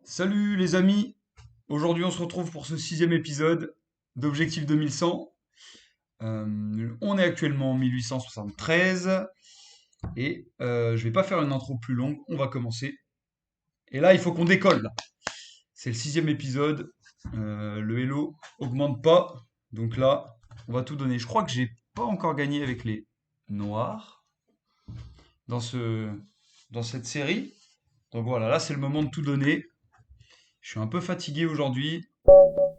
Salut les amis, aujourd'hui on se retrouve pour ce sixième épisode d'Objectif 2100. On est actuellement en 1873 et je vais pas faire une intro plus longue, on va commencer. Et là il faut qu'on décolle là. C'est le sixième épisode, le Hello augmente pas, donc là on va tout donner. Je crois que j'ai pas encore gagné avec les noirs dans dans cette série. Donc voilà, là c'est le moment de tout donner. Je suis un peu fatigué aujourd'hui.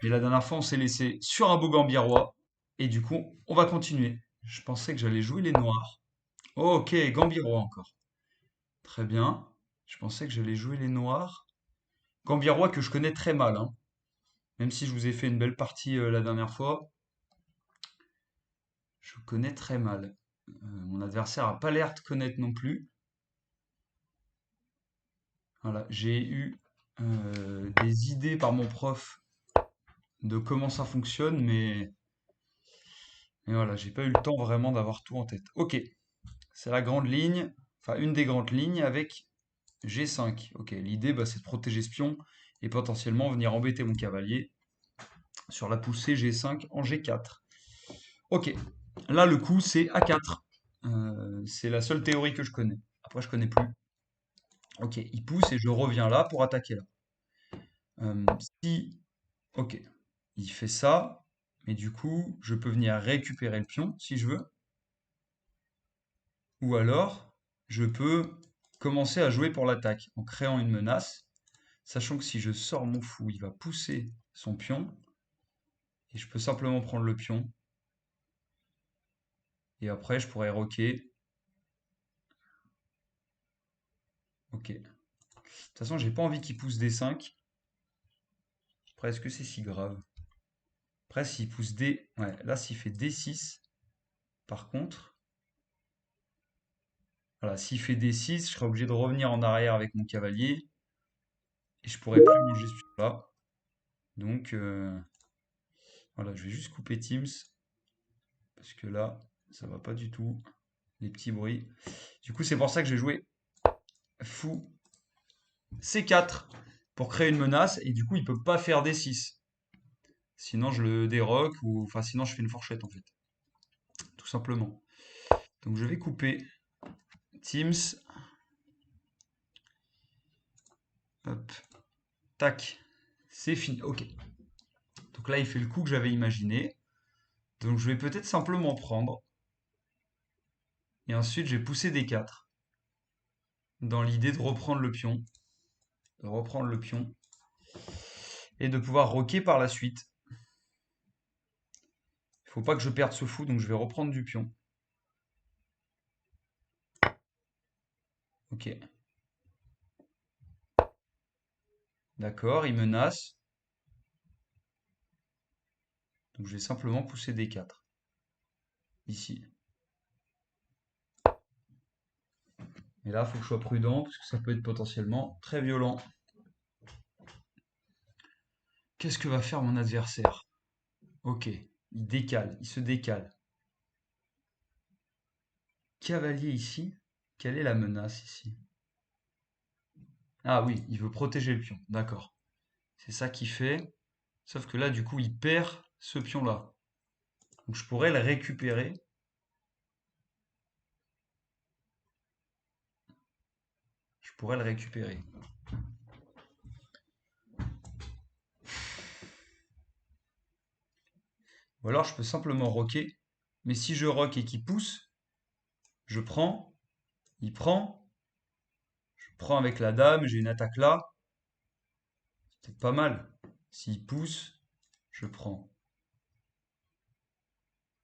Mais la dernière fois, on s'est laissé sur un beau Gambiarrois. Et du coup, on va continuer. Je pensais que j'allais jouer les noirs. Oh, ok, Gambiarrois encore. Très bien. Je pensais que j'allais jouer les noirs. Gambiarrois que je connais très mal, hein. Même si je vous ai fait une belle partie la dernière fois, je connais très mal. Mon adversaire a pas l'air de connaître non plus. Voilà, j'ai eu des idées par mon prof de comment ça fonctionne, mais voilà, j'ai pas eu le temps vraiment d'avoir tout en tête. Ok, c'est la grande ligne, enfin une des grandes lignes avec G5. Ok, l'idée bah, c'est de protéger ce pion et potentiellement venir embêter mon cavalier sur la poussée G5 en G4. Ok, là le coup c'est A4. C'est la seule théorie que je connais. Après je connais plus. Ok, il pousse et je reviens là pour attaquer là. Si, ok, il fait ça, mais du coup je peux venir récupérer le pion si je veux. Ou alors je peux commencer à jouer pour l'attaque en créant une menace. Sachant que si je sors mon fou, il va pousser son pion. Et je peux simplement prendre le pion. Et après, je pourrais roquer. Ok. De toute façon, j'ai pas envie qu'il pousse D5. Après, est-ce que c'est si grave? Après, s'il pousse D... Ouais, là, s'il fait D6, par contre... Voilà, s'il fait D6, je serai obligé de revenir en arrière avec mon cavalier. Et je pourrais plus manger ce pion-là. Donc, voilà, je vais juste couper Teams. Parce que là, ça va pas du tout. Les petits bruits. Du coup, c'est pour ça que j'ai joué fou C4 pour créer une menace et du coup il peut pas faire D6. Sinon je le déroque ou enfin sinon je fais une fourchette en fait. Tout simplement. Donc je vais couper Teams. Hop. Tac. C'est fini. Ok. Donc là il fait le coup que j'avais imaginé. Donc je vais peut-être simplement prendre. Et ensuite je vais pousser D4. Dans l'idée de reprendre le pion. De reprendre le pion. Et de pouvoir roquer par la suite. Il faut pas que je perde ce fou, donc je vais reprendre du pion. Ok. D'accord, il menace. Donc je vais simplement pousser D4. Ici. Et là, il faut que je sois prudent parce que ça peut être potentiellement très violent. Qu'est-ce que va faire mon adversaire? Ok, il décale, il se décale. Cavalier ici. Quelle est la menace ici? Ah oui, il veut protéger le pion. D'accord. C'est ça qu'il fait. Sauf que là, du coup, il perd ce pion-là. Donc je pourrais le récupérer. Je pourrais le récupérer. Ou alors je peux simplement roquer. Mais si je roque et qu'il pousse, je prends, il prend, je prends avec la dame, j'ai une attaque là. C'est peut-être pas mal. S'il pousse, je prends.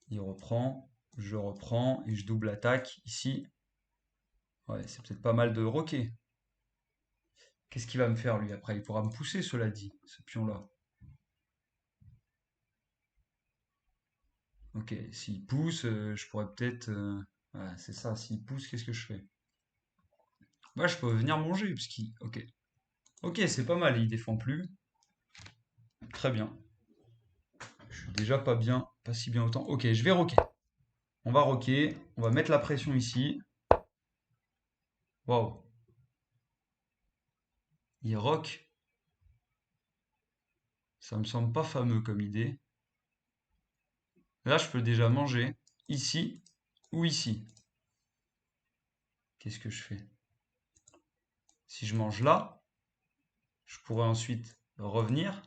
Il reprend, je reprends et je double attaque ici. Ouais, c'est peut-être pas mal de roquer. Qu'est-ce qu'il va me faire lui après? Il pourra me pousser, cela dit, ce pion-là. Ok, s'il pousse, je pourrais peut-être. Ouais, c'est ça, s'il pousse, qu'est-ce que je fais? Bah, je peux venir manger, puisqu'il. Ok. Ok, c'est pas mal, il défend plus. Très bien. Je suis déjà pas bien, pas si bien autant. Ok, je vais roquer. On va roquer, on va mettre la pression ici. Waouh. Il roque. Ça me semble pas fameux comme idée. Là, je peux déjà manger ici ou ici. Qu'est-ce que je fais? Si je mange là, je pourrais ensuite revenir.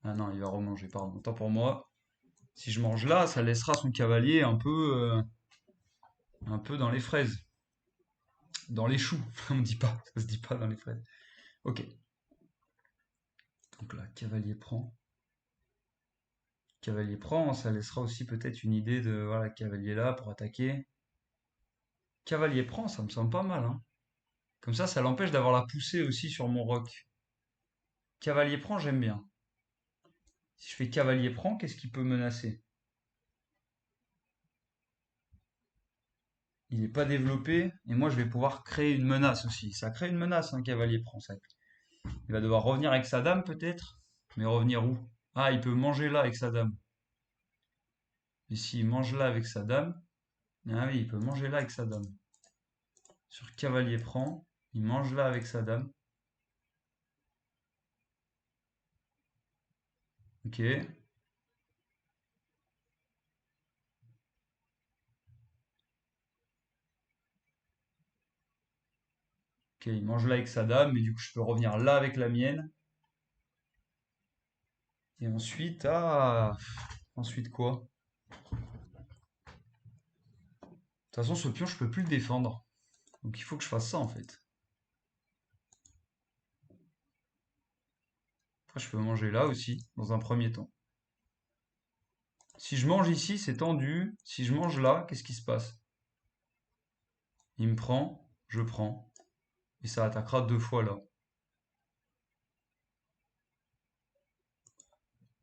Ah non, il va remanger, pardon. Autant pour moi. Si je mange là, ça laissera son cavalier un peu dans les fraises. Dans les choux. On dit pas, ça se dit pas dans les fraises. Ok. Donc là, cavalier prend. Cavalier prend, ça laissera aussi peut-être une idée de voilà, cavalier là pour attaquer. Cavalier prend, ça me semble pas mal, hein. Comme ça l'empêche d'avoir la poussée aussi sur mon roc. Cavalier prend, j'aime bien. Si je fais cavalier prend, qu'est-ce qui peut menacer? Il n'est pas développé, et moi je vais pouvoir créer une menace aussi. Ça crée une menace, un cavalier prend ça. Il va devoir revenir avec sa dame peut-être, mais revenir où? Ah, il peut manger là avec sa dame. Et s'il mange là avec sa dame, ah oui, il peut manger là avec sa dame. Sur cavalier prend, il mange là avec sa dame. Ok. Ok, il mange là avec sa dame, mais du coup je peux revenir là avec la mienne. Et ensuite, ah, ensuite quoi? De toute façon, ce pion, je peux plus le défendre. Donc il faut que je fasse ça en fait. Après, je peux manger là aussi, dans un premier temps. Si je mange ici, c'est tendu. Si je mange là, qu'est-ce qui se passe? Il me prend, je prends. Et ça attaquera deux fois là.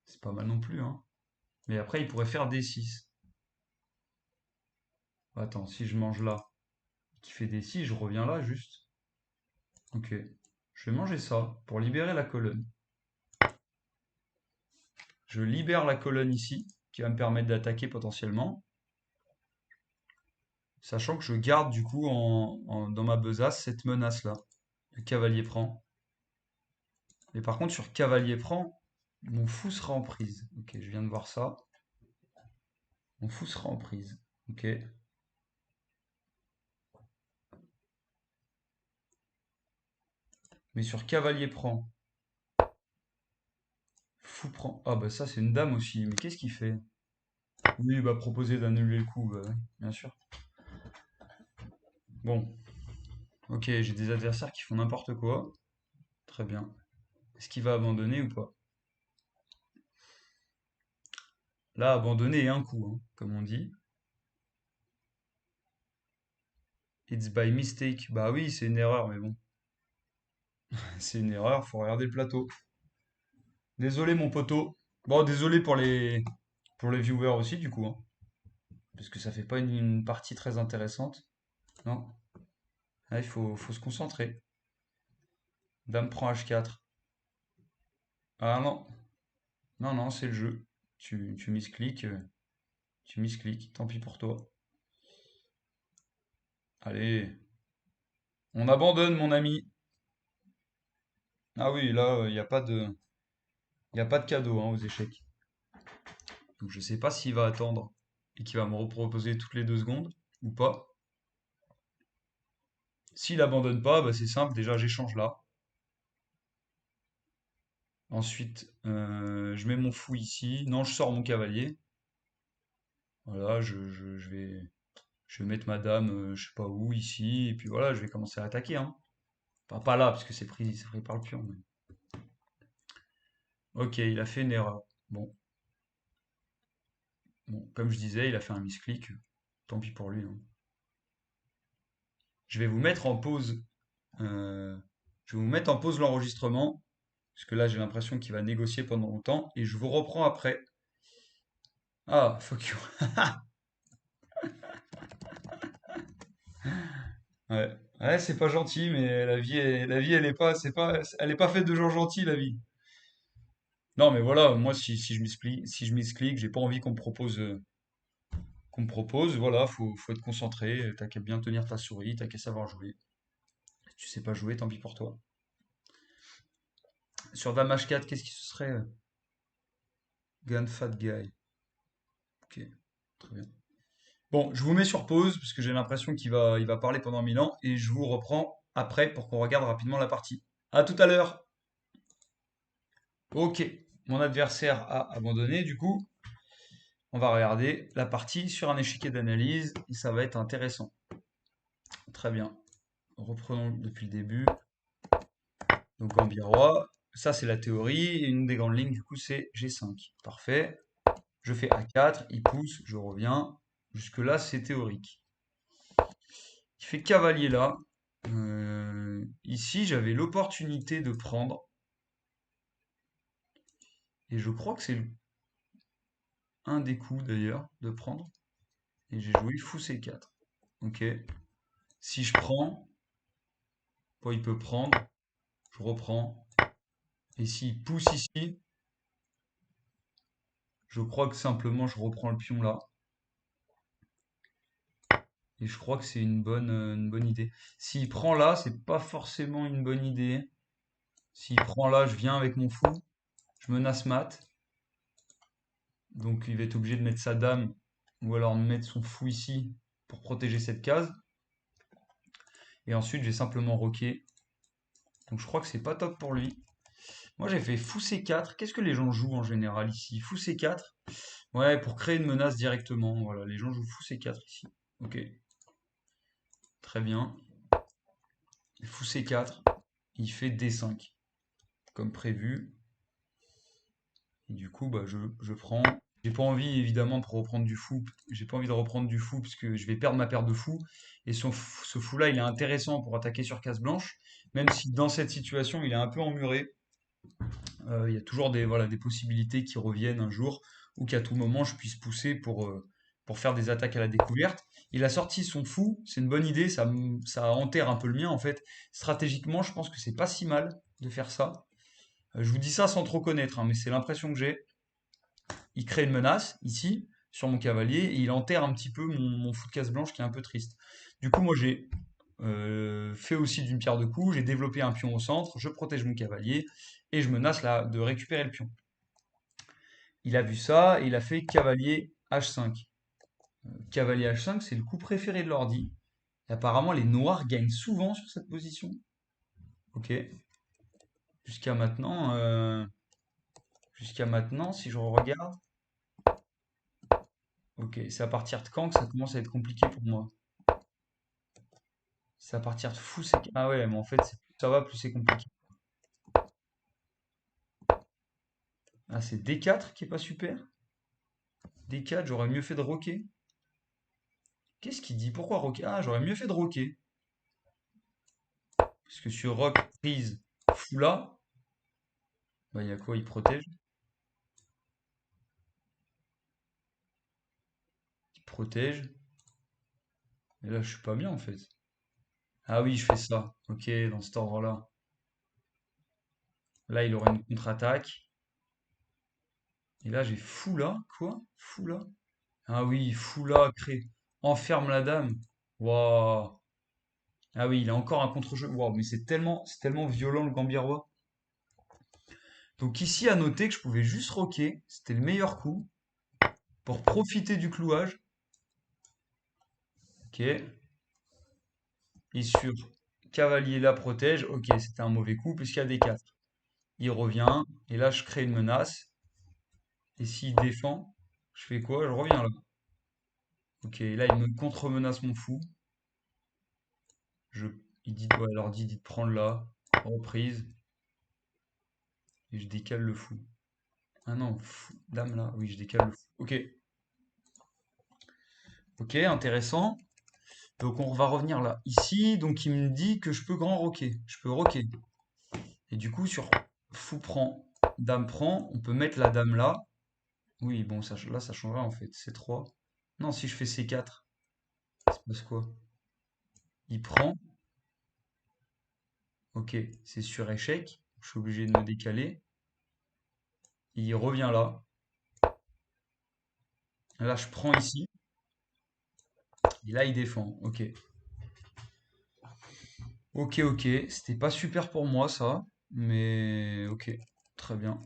C'est pas mal non plus, hein. Mais après, il pourrait faire D6. Attends, si je mange là, qui fait D6, je reviens là juste. Ok. Je vais manger ça pour libérer la colonne. Je libère la colonne ici, qui va me permettre d'attaquer potentiellement. Sachant que je garde du coup dans ma besace cette menace-là. Le cavalier prend. Mais par contre, sur cavalier prend, mon fou sera en prise. Ok, je viens de voir ça. Mon fou sera en prise. Ok. Mais sur cavalier prend, fou prend. Ah bah ça c'est une dame aussi. Mais qu'est-ce qu'il fait? Oui, il va proposer d'annuler le coup, bah ouais, bien sûr. Bon, ok, j'ai des adversaires qui font n'importe quoi. Très bien. Est-ce qu'il va abandonner ou pas? Là, abandonner est un coup, hein, comme on dit. It's by mistake. Bah oui, c'est une erreur, mais bon. C'est une erreur, faut regarder le plateau. Désolé mon poteau. Bon, désolé pour les viewers aussi du coup, hein, parce que ça fait pas une partie très intéressante. Non, ah, faut se concentrer. Dame prend H4. Ah non, non, non, c'est le jeu. Tu miscliques, tu miscliques, tant pis pour toi. Allez, on abandonne mon ami. Ah oui, là, y a pas de cadeau hein, aux échecs. Donc je sais pas s'il va attendre et qu'il va me reproposer toutes les 2 secondes ou pas. S'il abandonne pas, bah c'est simple, déjà j'échange là. Ensuite, je mets mon fou ici. Non, je sors mon cavalier. Voilà, je vais mettre ma dame, je sais pas où, ici. Et puis voilà, je vais commencer à attaquer, hein. Enfin, pas là, parce que c'est pris par le pion. Ok, il a fait une erreur. Bon, bon, comme je disais, il a fait un misclick. Tant pis pour lui, hein. Je vais vous mettre en pause. euh, je vais vous mettre en pause l'enregistrement. Parce que là, j'ai l'impression qu'il va négocier pendant longtemps. Et je vous reprends après. Ah, fuck you. Ouais, ouais, c'est pas gentil, mais la vie, elle est pas faite de gens gentils, la vie. Non, mais voilà, moi, si je m'explique, j'ai pas envie qu'on me propose, voilà, faut être concentré, t'as qu'à bien tenir ta souris, t'as qu'à savoir jouer. Si tu sais pas jouer, tant pis pour toi. Sur Dame H4, qu'est-ce qui se serait Gun Fat Guy. Ok, très bien. Bon, je vous mets sur pause parce que j'ai l'impression il va parler pendant 1000 ans et je vous reprends après pour qu'on regarde rapidement la partie. À tout à l'heure. Ok, mon adversaire a abandonné du coup. On va regarder la partie sur un échiquier d'analyse et ça va être intéressant. Très bien. Reprenons depuis le début. Donc Gambit roi, ça c'est la théorie. Et une des grandes lignes du coup c'est G5. Parfait. Je fais A4, il pousse, je reviens. Jusque-là c'est théorique. Il fait cavalier là. Ici j'avais l'opportunité de prendre. Et je crois que c'est un des coups d'ailleurs de prendre. Et j'ai joué fou C4. Ok. Si je prends, bon, il peut prendre. Je reprends. Et s'il pousse ici, je crois que simplement je reprends le pion là. Et je crois que c'est une bonne idée. S'il prend là, c'est pas forcément une bonne idée. S'il prend là, je viens avec mon fou. Je menace mat. Donc il va être obligé de mettre sa dame. Ou alors de mettre son fou ici pour protéger cette case. Et ensuite, je vais simplement roquer. Donc je crois que c'est pas top pour lui. Moi j'ai fait fou C4. Qu'est-ce que les gens jouent en général ici? Fou C4. Ouais, pour créer une menace directement. Voilà, les gens jouent fou C4 ici. Ok, très bien. Fou C4. Il fait D5. Comme prévu. Et du coup, bah, je prends. J'ai pas envie évidemment de reprendre du fou. J'ai pas envie de reprendre du fou parce que je vais perdre ma paire de fous. Et ce fou-là, il est intéressant pour attaquer sur case blanche. Même si dans cette situation, il est un peu emmuré. Il y a toujours voilà, des possibilités qui reviennent un jour ou qu'à tout moment je puisse pousser pour faire des attaques à la découverte. Il a sorti son fou, c'est une bonne idée, ça enterre un peu le mien en fait. Stratégiquement, je pense que c'est pas si mal de faire ça. Je vous dis ça sans trop connaître, hein, mais c'est l'impression que j'ai. Il crée une menace ici sur mon cavalier et il enterre un petit peu mon fou de case blanche qui est un peu triste. Du coup, moi j'ai fait aussi d'une pierre deux coups, j'ai développé un pion au centre, je protège mon cavalier et je menace là de récupérer le pion. Il a vu ça et il a fait cavalier H5. Cavalier H5, c'est le coup préféré de l'ordi. Et apparemment, les noirs gagnent souvent sur cette position. Ok. Jusqu'à maintenant, jusqu'à maintenant, si je regarde, ok, c'est à partir de quand que ça commence à être compliqué pour moi. C'est à partir de fou, c'est ah ouais, mais en fait, plus ça va, plus c'est compliqué. Ah, c'est D4 qui est pas super. D4, j'aurais mieux fait de roquer. Qu'est-ce qu'il dit? Pourquoi roquer? Ah, j'aurais mieux fait de roquer. Parce que sur rock, prise, fou là, bah, il y a quoi? Il protège. Il protège. Et là, je suis pas bien en fait. Ah oui, je fais ça. Ok, dans cet ordre-là. Là, il aurait une contre-attaque. Et là, j'ai fou là. Quoi? Fou là? Ah oui, fou là, crée. Enferme la dame. Waouh. Ah oui, il a encore un contre-jeu. Waouh, mais c'est tellement violent le Gambirois. Donc ici, à noter que je pouvais juste roquer. C'était le meilleur coup pour profiter du clouage. Ok. Et sur cavalier là protège. Ok, c'était un mauvais coup puisqu'il y a des 4. Il revient. Et là, je crée une menace. Et s'il défend, je fais quoi? Je reviens là. Ok, là il me contre-menace mon fou. Je, il dit, ouais, alors dit de prendre là, reprise, et je décale le fou. Ah non, fou, dame là, oui, je décale le fou. Ok, ok, intéressant. Donc on va revenir là. Ici, donc il me dit que je peux grand roquer, je peux roquer. Et du coup, sur fou prend, dame prend, on peut mettre la dame là. Oui, bon, ça, là ça changera en fait, C3. Non, si je fais C4, il se passe quoi? Il prend, ok, c'est sur échec, je suis obligé de me décaler. Il revient là. Là, je prends ici. Et là, il défend. Ok. Ok, ok. C'était pas super pour moi, ça. Mais ok, très bien.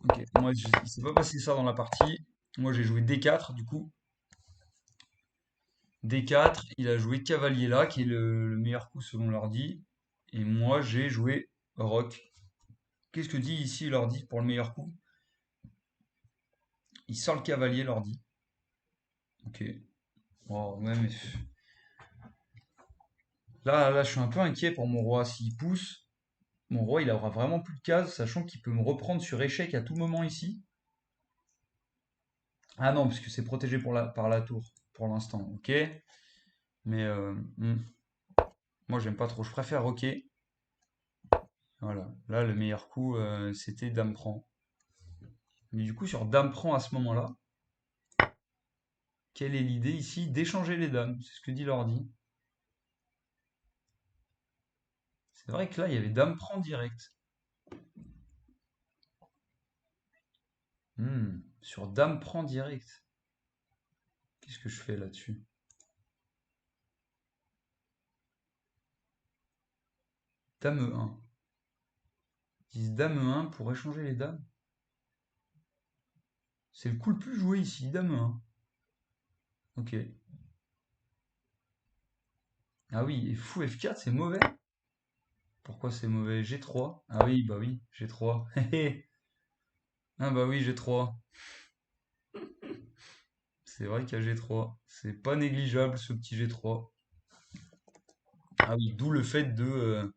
Ok, moi, il s'est pas passé ça dans la partie. Moi, j'ai joué D4, du coup. D4, il a joué cavalier là, qui est le meilleur coup selon l'ordi. Et moi, j'ai joué roc. Qu'est-ce que dit ici l'ordi pour le meilleur coup? Il sort le cavalier, l'ordi. Ok. Oh, ouais, mais là, je suis un peu inquiet pour mon roi. S'il pousse, mon roi, il aura vraiment plus de cases, sachant qu'il peut me reprendre sur échec à tout moment ici. Ah non, parce que c'est protégé par la tour, pour l'instant. Ok. Mais moi, j'aime pas trop. Je préfère roquer. Voilà. Là, le meilleur coup, c'était dame prend. Mais du coup, sur dame prend à ce moment-là, quelle est l'idée ici? D'échanger les dames. C'est ce que dit l'ordi. C'est vrai que là, il y avait dame prend direct. Sur dame prend direct. Qu'est-ce que je fais là-dessus? Dame E1. Ils disent dame E1 pour échanger les dames. C'est le coup le plus joué ici, dame E1. Ok. Ah oui, et fou F4, c'est mauvais. Pourquoi c'est mauvais? G3. Ah oui, bah oui, G3. Ah bah oui, G3. C'est vrai qu'il y a G3. C'est pas négligeable ce petit G3. Ah oui, d'où le fait de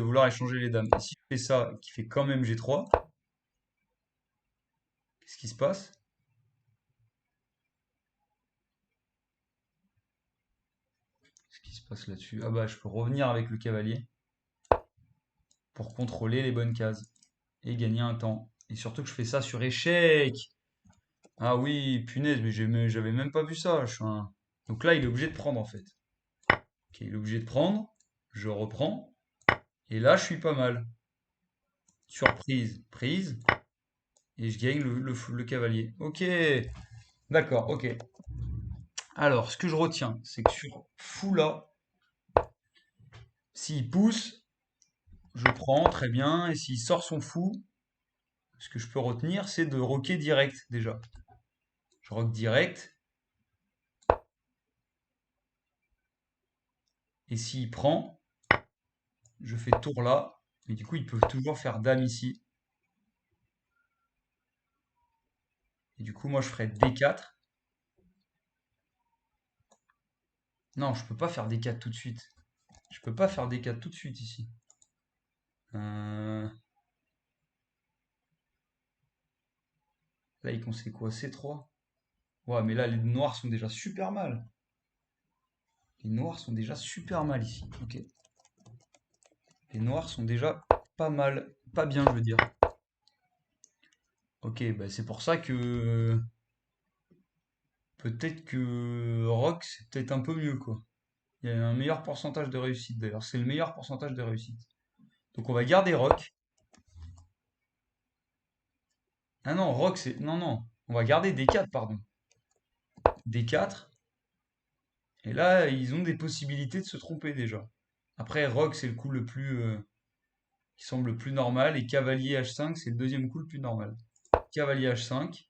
vouloir échanger les dames. Et si je fais ça, qui fait quand même G3, qu'est-ce qui se passe? Qu'est-ce qui se passe là-dessus? Ah bah je peux revenir avec le cavalier pour contrôler les bonnes cases et gagner un temps. Et surtout que je fais ça sur échec. Ah oui, punaise, mais j'avais même pas vu ça. Donc là, il est obligé de prendre en fait. Ok, il est obligé de prendre. Je reprends. Et là, je suis pas mal. Surprise, prise. Et je gagne le cavalier. Ok, d'accord, ok. Alors, ce que je retiens, c'est que sur fou là, s'il pousse, je prends très bien. Et s'il sort son fou, ce que je peux retenir, c'est de roquer direct déjà. Je roque direct. Et s'il prend, je fais tour là. Et du coup, ils peuvent toujours faire dame ici. Et du coup, moi, je ferai D4. Non, je peux pas faire D4 tout de suite. Je peux pas faire D4 tout de suite ici. Euh, Là, il conseille quoi? C3? Ouais, mais là, les noirs sont déjà super mal. Les noirs sont déjà super mal ici. Ok. Les noirs sont déjà pas mal. Pas bien, je veux dire. Ok, bah c'est pour ça que peut-être que Rock, c'est peut-être un peu mieux, quoi. Il y a un meilleur pourcentage de réussite, d'ailleurs. C'est le meilleur pourcentage de réussite. Donc on va garder Rock. Ah non, Rock, c'est... Non, non. On va garder D4, pardon. D4. Et là, ils ont des possibilités de se tromper déjà. Après, Rock, c'est le coup le plus... qui semble le plus normal. Et cavalier H5, c'est le deuxième coup le plus normal. Cavalier H5.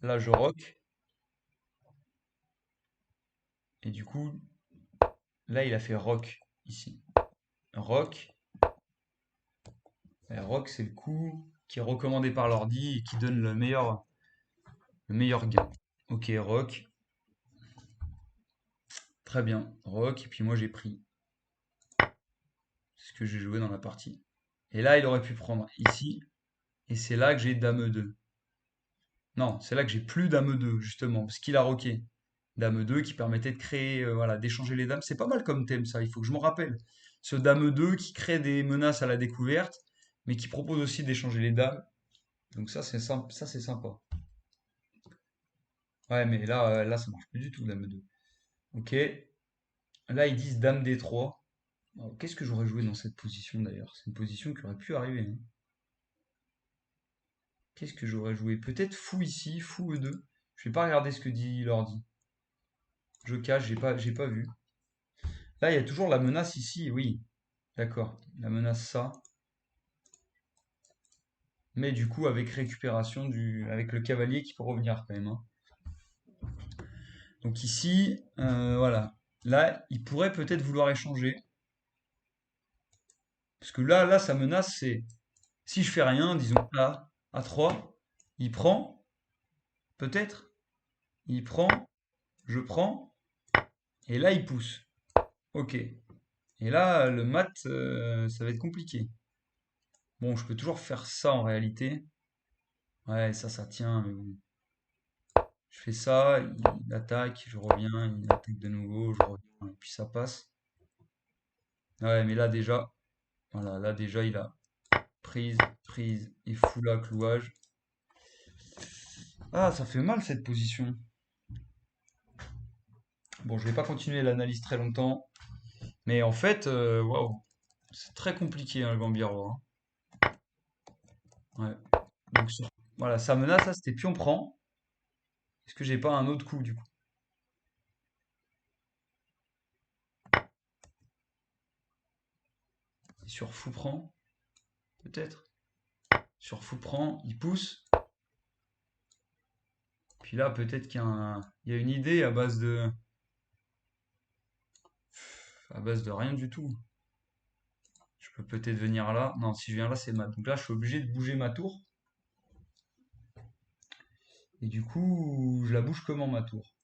Là, je rock. Et du coup, là, il a fait rock ici. Rock. Et rock, c'est le coup qui est recommandé par l'ordi et qui donne le meilleur gain. Ok, rock. Très bien. Rock. Et puis moi, j'ai pris. C'est ce que j'ai joué dans la partie. Et là, il aurait pu prendre ici. Et c'est là que j'ai dame 2. Non, c'est là que j'ai plus dame 2, justement, parce qu'il a roqué. Dame 2 qui permettait de créer, voilà, d'échanger les dames. C'est pas mal comme thème, ça, il faut que je m'en rappelle. Ce dame 2 qui crée des menaces à la découverte, mais qui propose aussi d'échanger les dames. Donc ça, c'est sympa. Ouais, mais là, ça marche plus du tout, dame 2. Ok. Là, ils disent dame D3. Alors, qu'est-ce que j'aurais joué dans cette position d'ailleurs? C'est une position qui aurait pu arriver, hein. Qu'est-ce que j'aurais joué? Peut-être fou ici, fou E2. Je vais pas regarder ce que dit l'ordi. Je cache, j'ai pas vu. Là, il y a toujours la menace ici, oui. D'accord. La menace ça. Mais du coup, avec récupération avec le cavalier qui peut revenir quand même, hein. Donc ici, voilà. Là, il pourrait peut-être vouloir échanger. Parce que là, sa menace, c'est si je fais rien, disons là, à 3, il prend, peut-être. Il prend, je prends, et là, il pousse. Ok. Et là, le mat, ça va être compliqué. Bon, je peux toujours faire ça en réalité. Ouais, ça tient, mais bon. Je fais ça, il attaque, je reviens, il attaque de nouveau, je reviens, et puis ça passe. Ouais, mais là déjà, voilà, là déjà il a prise, prise et foula, clouage. Ah, ça fait mal cette position. Bon, je vais pas continuer l'analyse très longtemps, mais en fait, waouh, c'est très compliqué hein, le Gambiro, hein. Ouais. Donc voilà, sa menace là, c'était pion prend. Est-ce que j'ai pas un autre coup du coup? Sur fou prend, peut-être. Sur fou prend, il pousse. Puis là, peut-être il y a une idée à base de rien du tout. Je peux peut-être venir là. Non, si je viens là, c'est mat. Donc là, je suis obligé de bouger ma tour. Et du coup, je la bouge comment ma tour?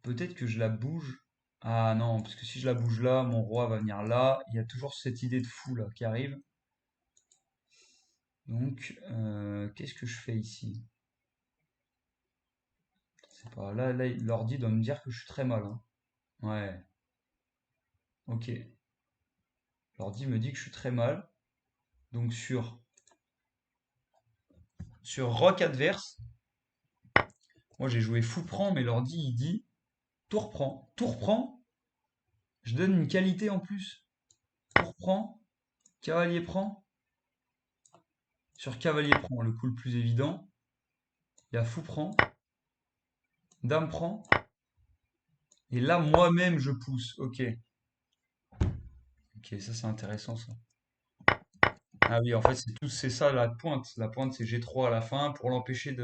Peut-être que je la bouge. Ah non, parce que si je la bouge là, mon roi va venir là. Il y a toujours cette idée de fou là qui arrive. Donc, qu'est-ce que je fais ici? C'est pas là, l'ordi doit me dire que je suis très mal, hein. Ouais, ok. L'ordi me dit que je suis très mal. Donc sur rock adverse, moi j'ai joué fou prend, mais l'ordi il dit tour prend. Tour prend, je donne une qualité en plus. Tour prend, cavalier prend. Sur cavalier prend, le coup le plus évident. Il y a fou prend, dame prend. Et là, moi-même, je pousse. Ok. Ok, ça c'est intéressant ça. Ah oui, en fait, c'est ça la pointe. La pointe, c'est G3 à la fin pour l'empêcher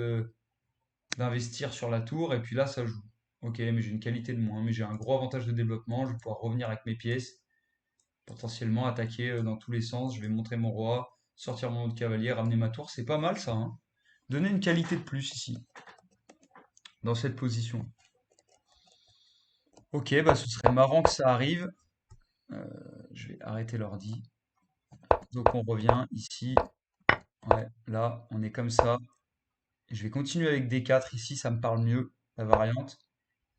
d'investir sur la tour. Et puis là, ça joue. Ok, mais j'ai une qualité de moins. Mais j'ai un gros avantage de développement. Je vais pouvoir revenir avec mes pièces. Potentiellement attaquer dans tous les sens. Je vais montrer mon roi, sortir mon autre cavalier, ramener ma tour. C'est pas mal ça, hein. Donner une qualité de plus ici, dans cette position. Ok, bah ce serait marrant que ça arrive. Euh, je vais arrêter l'ordi. Donc on revient ici. Ouais, là, on est comme ça. Je vais continuer avec D4 ici, ça me parle mieux, la variante.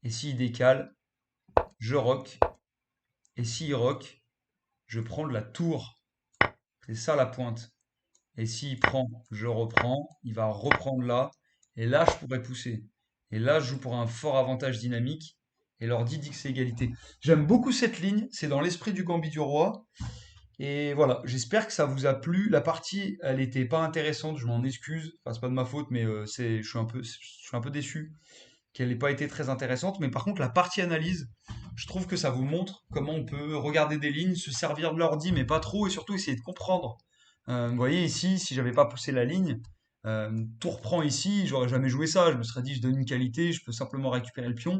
Et s'il décale, je rock. Et s'il rock, je prends de la tour. C'est ça la pointe. Et s'il prend, je reprends. Il va reprendre là. Et là, je pourrais pousser. Et là, je joue pour un fort avantage dynamique. Et l'ordi dit que c'est égalité. J'aime beaucoup cette ligne. C'est dans l'esprit du Gambit du Roi. Et voilà, j'espère que ça vous a plu. La partie, elle était pas intéressante, je m'en excuse. Enfin, c'est pas de ma faute, mais je suis un peu déçu qu'elle n'ait pas été très intéressante. Mais par contre, la partie analyse, je trouve que ça vous montre comment on peut regarder des lignes, se servir de l'ordi, mais pas trop, et surtout essayer de comprendre. Vous voyez ici, si j'avais pas poussé la ligne, tout reprend ici, j'aurais jamais joué ça. Je me serais dit, je donne une qualité, je peux simplement récupérer le pion.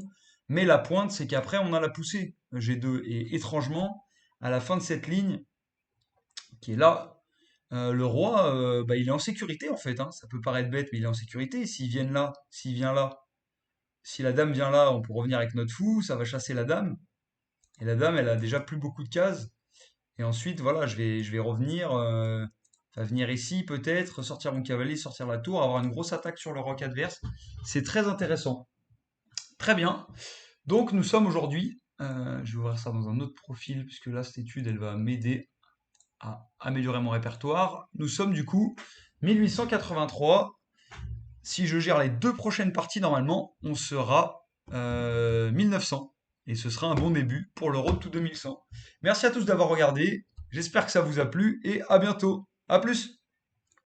Mais la pointe, c'est qu'après, on a la poussée, G2. Et étrangement, à la fin de cette ligne, qui est là, le roi, bah, il est en sécurité en fait, hein. Ça peut paraître bête, mais il est en sécurité. S'il vient là, si la dame vient là, on peut revenir avec notre fou, ça va chasser la dame. Et la dame, elle a déjà plus beaucoup de cases. Et ensuite, voilà, je vais revenir, va venir ici peut-être, sortir mon cavalier, sortir la tour, avoir une grosse attaque sur le roc adverse. C'est très intéressant. Très bien. Donc nous sommes aujourd'hui, je vais ouvrir ça dans un autre profil, puisque là, cette étude, elle va m'aider à améliorer mon répertoire. Nous sommes du coup 1883. Si je gère les deux prochaines parties, normalement, on sera 1900. Et ce sera un bon début pour le Road to 2100. Merci à tous d'avoir regardé. J'espère que ça vous a plu et à bientôt. À plus!